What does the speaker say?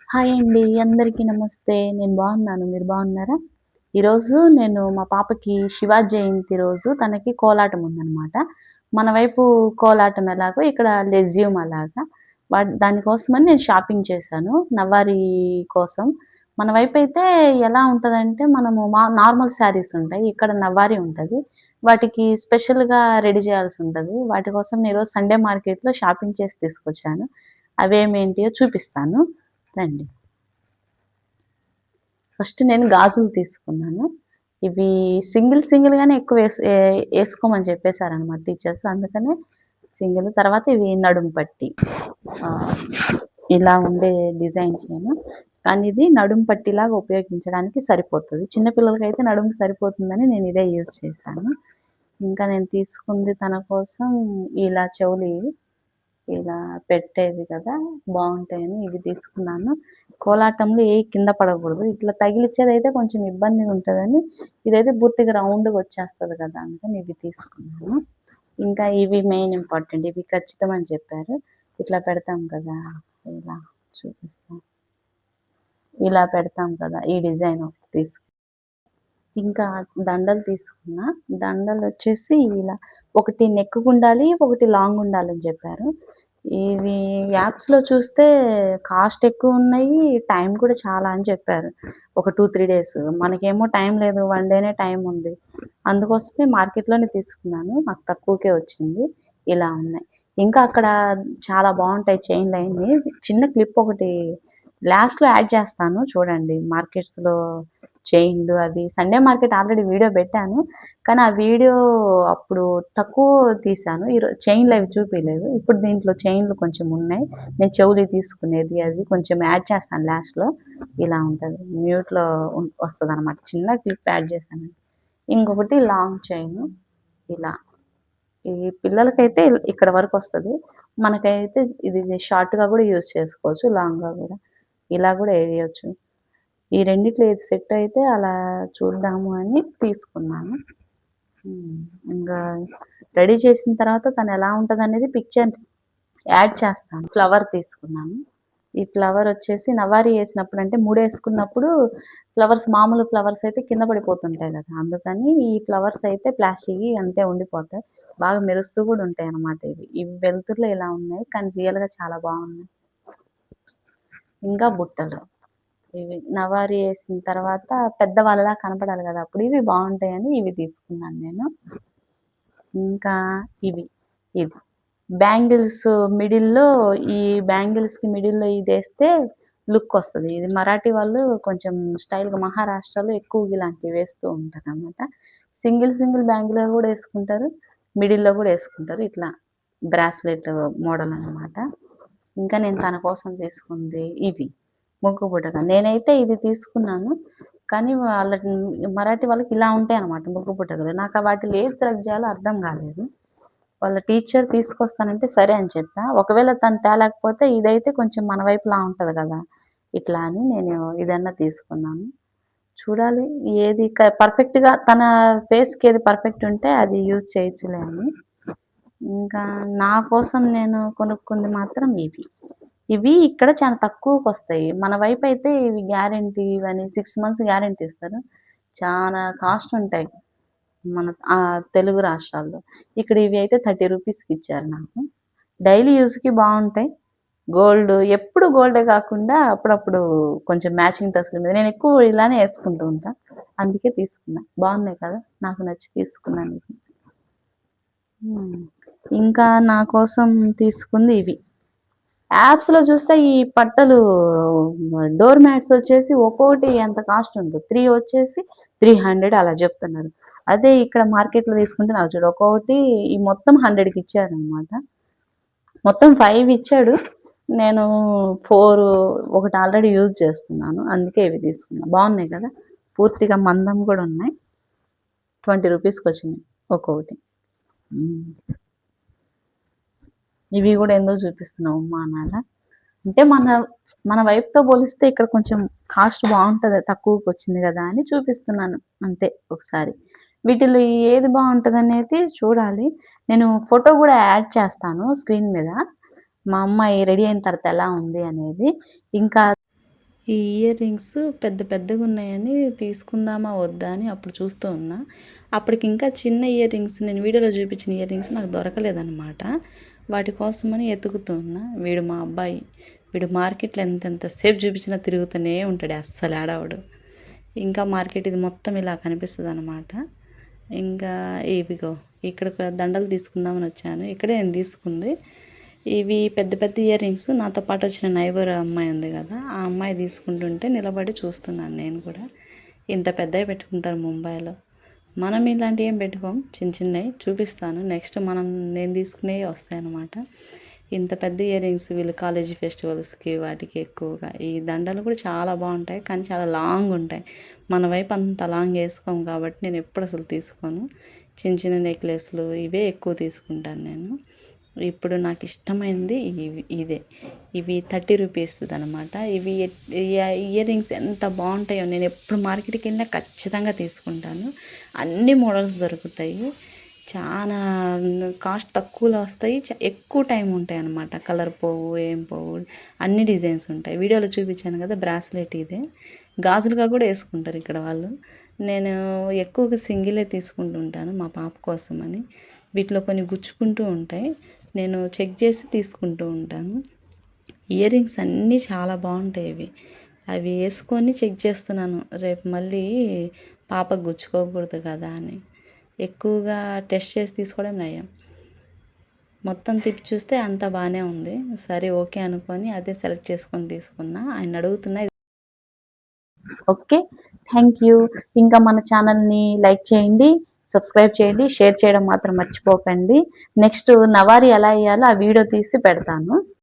Hi అండి. అందరికీ నమస్తే. నేను బాగున్నాను. మీరు బాగున్నారా? ఈరోజు నేను మా పాపకి శివ జయంతి రోజు తనకి కోలాటం ఉందనమాట. మన వైపు కోలాటం ఎలాగో ఇక్కడ లెజ్యూమ్ అలాగా. దానికోసమని నేను షాపింగ్ చేశాను. నవ్వారీ కోసం. మన వైపయితే ఎలా ఉంటదంటే మనము నార్మల్ శారీస్ ఉంటాయి. ఇక్కడ నవ్వారీ ఉంటది. వాటికి స్పెషల్‌గా రెడీ చేయాల్సుంటది. వాటి కోసం నేను ఈరోజు సండే మార్కెట్‌లో షాపింగ్ చేసి తీసుకొచ్చాను. అవేమేంటియో చూపిస్తాను. రండి. ఫస్ట్ నేను గాజులు తీసుకున్నాను. ఇవి సింగిల్‌గానే ఎక్కువ ఏసుకోమని చెప్పేసారనమాట టీచర్స్. అందుకనే సింగిల్. తర్వాత ఇవి నడుము పట్టి. ఆహ్, ఇలా ఉండే డిజైన్ చైను. కానీ ఇది నడుము పట్టీలాగా ఉపయోగించడానికి సరిపోతది. చిన్న పిల్లలకైతే నడుముకి సరిపోతుందని నేను ఇదే యూజ్ చేశాను. ఇంకా నేను తీసుకుంది తన కోసం ఇలా చెవులు ఇవి. ఇలా పెట్టేవి కదా! బావుంటాయని ఇవి తీసుకున్నాను. కోలాటంలో ఏయి కింద పడకూడదు. ఇట్లా తగిలిచ్చేదైతే కొంచెం ఇబ్బందిగా ఉంటదని, ఇదైతే పూర్తిగా రౌండ్‌గా వచ్చేస్తది కదా! అందుకని ఇవి తీసుకున్నాను. ఇంకా ఇవి మెయిన్ ఇంపార్టెంట్. ఇవి ఖచ్చితమని చెప్పారు. ఇట్లా పెడతాం కదా! ఇలా చూపిస్తా. ఇలా పెడతాం కదా! ఈ డిజైన్ ఒకటి ఇంకా దండలు తీసుకున్నా. దండలొచ్చేసి ఇలా ఒకటి నెక్కుకుండాలి, ఒకటి లాంగ్ ఉండాలని చెప్పారు. ఇవి యాప్స్‌లో చూస్తే కాస్ట్ ఎక్కువున్నాయి. టైం కూడా చాలా అని చెప్పారు. ఒక 2, 3 డేస్. మనకేమో టైం లేదు. 1 డేనే టైం ఉంది. అందుకోసమే మార్కెట్‌లోనే తీసుకున్నాను. నాకు తక్కువకే వచ్చింది. ఇలా ఉన్నాయి. ఇంకా అక్కడ చాలా బావుంటాయి చైన్‌లయన్నీ. చిన్న క్లిప్ ఒకటి లాస్ట్‌లో యాడ్ చేస్తాను చూడండి. మార్కెట్స్‌లో చైన్‌లు అవి సండే మార్కెట్ ఆల్రెడీ వీడియో పెట్టాను. కానీ ఆ వీడియో అప్పుడు తక్కువ తీశాను. చైన్‌లు అవి చూపియలేదు. ఇప్పుడు దీంట్లో చైన్‌లు కొంచెం ఉన్నాయి. నేను చెవులియి తీసుకునేది అది కొంచెం యాడ్ చేస్తాను లాస్ట్‌లో. ఇలా ఉంటది. మ్యూట్‌లో వస్తదనమాట. చిన్న క్లిప్ యాడ్ చేశాను. ఇంకొకటి లాంగ్ చైను ఇలా. ఈ పిల్లలకైతే ఇక్కడ వరకొస్తది. మనకైతే ఇది షార్ట్‌గా గూడా యూజ్ చేసుకోవచ్చు. లాంగ్‌గా గూడా. ఇలా గూడా ఎయొచ్చు. ఈ రెండిట్లో ఏది సెట్ అయితే అలా చూద్దాము అని తీసుకున్నాను. హ్మ్. ఇంగా రెడీ చేసిన తర్వాత తనెలా ఉంటదనేది పిక్చర్ యాడ్ చేస్తాను. ఫ్లవర్ తీసుకున్నాను. ఈ ఫ్లవర్ వచ్చేసి నవారీ ఏసినప్పుడంటే ముడేసుకున్నప్పుడు మామూలు ఫ్లవర్స్ అయితే కింద పడిపోతుంటాయి గదా! అందుకని ఈ ఫ్లవర్స్ అయితే ప్లాస్టిక్‌యి అంతే ఉండిపోతాయి. బాగా మెరుస్తూ గూడా ఉంటాయన్నమాట ఇవి. ఇవి వెలుతురులో ఇలా ఉన్నాయి. కానీ రియల్‌గా చాలా బావున్నాయి. ఇంకా బుట్టలు. ఇవి నవారీ ఏసిన తర్వాత పెద్దవాళ్ళలా కనపడాలి గదా! అప్పుడు ఇవి బావుంటాయని ఇవి తీసుకున్నాను నేను. ఇంకా ఇవి. ఇది. బ్యాంగిల్స్ మిడిల్‌లో ఈ బ్యాంగిల్స్‌కి మిడిల్‌లో ఇదేస్తే లుక్కొస్తది. ఇది మరాఠీ వాళ్ళు కొంచెం స్టైల్‌గా మహారాష్ట్రలో ఎక్కువగా ఇలాంటివి వేస్తూ ఉంటారనమాట. సింగిల్ బ్యాంగిల్‌గా గూడా యేసుకుంటారు. మిడిల్‌లో గూడా యేసుకుంటారు. ఇట్లా బ్రాస్లెట్ మోడల్ అనమాట. ఇంకా నేను తన కోసం తీసుకుంది ఇవి. ముక్కు పుడక. నేనైతే ఇది తీసుకున్నాను. కానీ మరాఠీ వాళ్ళకి ఇలా ఉంటాయన్నమాట ముగ్గు పుటకలు. నాకు వాటిలో ఏది సెలెక్ట్ జేయాలో అర్థం గాలేదు. వాళ్ళ టీచర్ తీసుకొస్తానంటే సరే అని చెప్పా. ఒకవేళ తను తేలేకపోతే ఇదైతే కొంచెం మన వైపులా ఉంటది గదా! ఇట్లా అని నేను ఇదన్నా తీసుకున్నాను. చూడాలి ఏది పర్ఫెక్ట్‌గా తన ఫేస్‌కి ఏది పర్ఫెక్ట్ ఉంటే అది యూజ్ చేయొచ్చులే అని. ఇంకా నా కోసం నేను కొనుక్కుంది మాత్రం ఇవి. ఇవి ఇక్కడ చాలా తక్కువకొస్తాయి. మన వైపయితే ఇవి గ్యారంటీ ఇవని 6 మంత్స్ గ్యారంటీ ఇస్తారు. చానా కాస్ట్ ఉంటాయి. మన తెలుగు రాష్ట్రాల్లో. ఇక్కడ ఇవి అయితే 30 రూపీస్‌కి ఇచ్చారు నాకు. డైలీ యూజ్‌కి బావుంటాయి. ఎప్పుడు గోల్డే కాకుండా అప్పుడప్పుడు కొంచెం మ్యాచింగ్ డ్రెస్సుల మీద నేనెక్కువ ఇలానే యేసుకుంటూ ఉంటా. అందుకే తీసుకున్నా. బావున్నాయి కదా! నాకు నచ్చి తీసుకున్నాను ఇవి. హ్మ్. ఇంకా నా కోసం తీసుకుంది ఇవి. యాప్స్‌లో చూస్తే ఈ పట్టలు డోర్ మ్యాట్స్ వచ్చేసి ఒక్కోటి ఎంత కాస్ట్ ఉందో. 3 వచ్చేసి 300 అలా చెప్తున్నారు. అదే ఇక్కడ మార్కెట్‌లో తీసుకుంటే నాకు చూడు ఒక్కొక్కటి ఈ మొత్తం 100కి ఇచ్చారనమాట. మొత్తం 5 ఇచ్చాడు. నేను 4 ఒకటి ఆల్రెడీ యూజ్ చేస్తున్నాను. అందుకే ఇవి తీసుకున్నా. బావున్నాయి కదా! పూర్తిగా మందం కూడా ఉన్నాయి. 20 రూపీస్‌కొచ్చినాయి ఒక్కొక్కటి. హ్మ్. ఇవి గూడా ఎందుకు చూపిస్తున్నావు అమ్మా అనాలా? అంటే మన వైపుతో పోలిస్తే ఇక్కడ కొంచెం కాస్ట్ బావుంటది. తక్కువకొచ్చింది గదా! అని చూపిస్తున్నాను. అంతే ఒకసారి. వీటిలో ఏది బావుంటదనేది చూడాలి. నేను ఫోటో గూడా యాడ్ చేస్తాను స్క్రీన్ మీద. మా అమ్మాయి రెడీ అయిన తర్వాత ఎలా ఉంది అనేది. ఇంకా ఈ ఇయర్ రింగ్స్ పెద్ద పెద్దగా ఉన్నాయని తీసుకుందామా వద్దా అని అప్పుడు చూస్తూ ఉన్నా. అప్పటికి ఇంకా చిన్న ఇయర్ రింగ్స్, నేను వీడియోలో చూపించిన ఇయర్ రింగ్స్ నాకు దొరకలేదనమాట. వాటి కోసమని ఎతుకుతూ ఉన్నా. వీడు మా అబ్బాయి, వీడు మార్కెట్లో ఎంతసేపు చూపించినా తిరుగుతూనే ఉంటాడు, అస్సలు ఆడవడు. ఇంకా మార్కెట్ ఇది మొత్తం ఇలా కనిపిస్తుంది అనమాట. ఇంకా ఇవిగో ఇక్కడ దండలు తీసుకుందామని వచ్చాను. ఇక్కడే నేను తీసుకుంది. ఇవి పెద్ద పెద్ద ఇయర్ రింగ్స్ నాతో పాటు వచ్చిన నైబర్ అమ్మాయి ఉంది కదా, ఆ అమ్మాయి తీసుకుంటుంటే నిలబడి చూస్తున్నాను నేను కూడా. ఇంత పెద్దవి పెట్టుకుంటారు ముంబైలో, మనం ఇలాంటివి ఏం పెట్టుకోం, చిన్న చిన్నవి చూపిస్తాను నెక్స్ట్. నేను తీసుకునేవి వస్తాయి అన్నమాట. ఇంత పెద్ద ఇయర్ రింగ్స్ వీళ్ళు కాలేజీ ఫెస్టివల్స్కి వాటికి ఎక్కువగా. ఈ దండలు కూడా చాలా బాగుంటాయి కానీ చాలా లాంగ్ ఉంటాయి. మన వైపు అంత లాంగ్ వేసుకోము కాబట్టి నేను ఎప్పుడు అసలు తీసుకోను. చిన్న చిన్న నెక్లెస్లు ఇవే ఎక్కువ తీసుకుంటాను నేను. ఇప్పుడు నాకు ఇష్టమైనది ఇదే. ఇవి 30 రూపీస్ అనమాట. ఇవి ఇయర్ రింగ్స్ ఎంత బాగుంటాయో, నేను ఎప్పుడు మార్కెట్కి వెళ్ళినా ఖచ్చితంగా తీసుకుంటాను. అన్ని మోడల్స్ దొరుకుతాయి, చాలా కాస్ట్ తక్కువలో వస్తాయి, ఎక్కువ టైం ఉంటాయి అన్నమాట. కలర్ పోవు, ఏం పోవు, అన్ని డిజైన్స్ ఉంటాయి. వీడియోలో చూపించాను కదా బ్రాస్లెట్, ఇదే గాజులుగా కూడా వేసుకుంటారు ఇక్కడ వాళ్ళు. నేను ఎక్కువగా సింగిలే తీసుకుంటుంటాను మా పాప కోసమని. వీటిలో కొన్ని గుచ్చుకుంటూ ఉంటాయి, నేను చెక్ చేసి తీసుకుంటూ ఉంటాను. ఇయర్ రింగ్స్ అన్నీ చాలా బాగుంటాయి. అవి వేసుకొని చెక్ చేస్తున్నాను, రేపు మళ్ళీ పాపకు గుచ్చుకోకూడదు కదా అని. ఎక్కువగా టెస్ట్ చేసి తీసుకోవడం నయం. మొత్తం తిప్పి చూస్తే అంత బాగానే ఉంది. సరే ఓకే అనుకొని అదే సెలెక్ట్ చేసుకొని తీసుకున్నా. ఆయన అడుగుతున్నా. Okay, thank you. ఇంకా మన ఛానల్ని లైక్ చేయండి, సబ్స్క్రైబ్ చేయండి, షేర్ చేయడం మాత్రం మర్చిపోకండి. నెక్స్ట్ నవారీ ఎలా వేయాలో ఆ వీడియో తీసి పెడతాను.